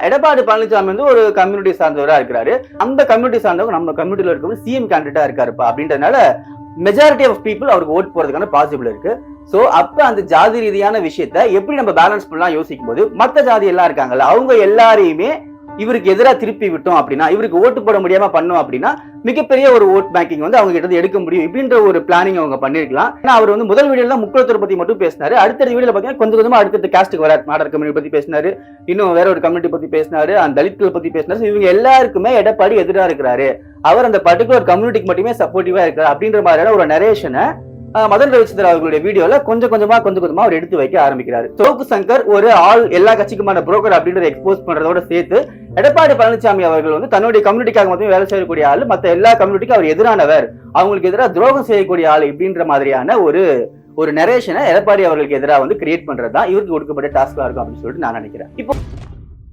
எடப்பாடி பழனிசாமி வந்து ஒரு கம்யூனிட்டி சார்ந்தவரா இருக்கிறாரு. அந்த கம்யூனிட்டி சார்ந்தவங்க நம்ம கம்யூனிட்டில இருக்கவங்க சிஎம் கேண்டிடேட்டா இருக்காருப்பா அப்படின்றதுனால மெஜாரிட்டி ஆஃப் பீப்புள் அவருக்கு ஓட் போறதுக்கான பாசிபிள் இருக்கு. சோ அப்ப அந்த ஜாதி ரீதியான விஷயத்த எப்படி நம்ம பேலன்ஸ் பண்ணலாம் யோசிக்கும் போது மத்த ஜாதி எல்லாம் இருக்காங்கல்ல அவங்க எல்லாரையுமே இவருக்கு எதிராக திருப்பி விட்டோம் அப்படின்னா இவருக்கு ஓட்டு போட முடியாம பண்ணோம் அப்படின்னா மிகப்பெரிய ஒரு ஓட் பேங்கிங் வந்து அவங்க கிட்ட எடுக்க முடியும் இப்படின்ற ஒரு பிளானிங் அவங்க பண்ணிருக்கலாம். ஏன்னா அவர் வந்து முதல் வீடியோல தான் முக்குளத்தூர் பத்தி மட்டும் பேசினாரு. அடுத்த வீடியோல பாத்தீங்கன்னா கொஞ்சம் கொஞ்சமா அடுத்த காஸ்ட்டுக்கு வர நாடர் கம்யூனிட்டி பத்தி பேசினாரு, இன்னும் வேற ஒரு கம்யூனிட்டி பத்தி பேசினாரு, அந்த தலித்கள் பத்தி பேசினாரு. இவங்க எல்லாருக்குமே எடப்பாடி எதிராக இருக்கிறாரு, அவர் அந்த பர்டிகுலர் கம்யூனிட்டிக்கு மட்டுமே சப்போர்ட்டிவா இருக்காரு அப்படின்ற மாதிரியான ஒரு நரேஷனை மதன் ரவிச்சந்திரன் அவர்களுடைய வீடியோல கொஞ்சம் கொஞ்சமா அவர் எடுத்து வைக்க ஆரம்பிக்கிறாரு. சோக்கு சங்கர் ஒரு ஆள் எல்லா கட்சிக்குமான புரோக்கர் அப்படின்றத எக்ஸ்போஸ் பண்றதோட சேர்த்து எடப்பாடி பழனிசாமி அவர்கள் வந்து தன்னுடைய கம்யூனிட்டிக்காக மட்டும் வேலை செய்யக்கூடிய ஆள், மத்த எல்லா கம்யூனிட்டிக்கும் அவர் எதிரானவர், அவங்களுக்கு எதிராக துரோகம் செய்யக்கூடிய ஆள் இப்படின்ற மாதிரியான ஒரு நரேஷனை எடப்பாடி அவர்களுக்கு எதிராக வந்து கிரியேட் பண்றதுதான் இவருக்கு கொடுக்கப்பட்ட டாஸ்கா இருக்கும் அப்படின்னு சொல்லிட்டு நான் நினைக்கிறேன். இப்போ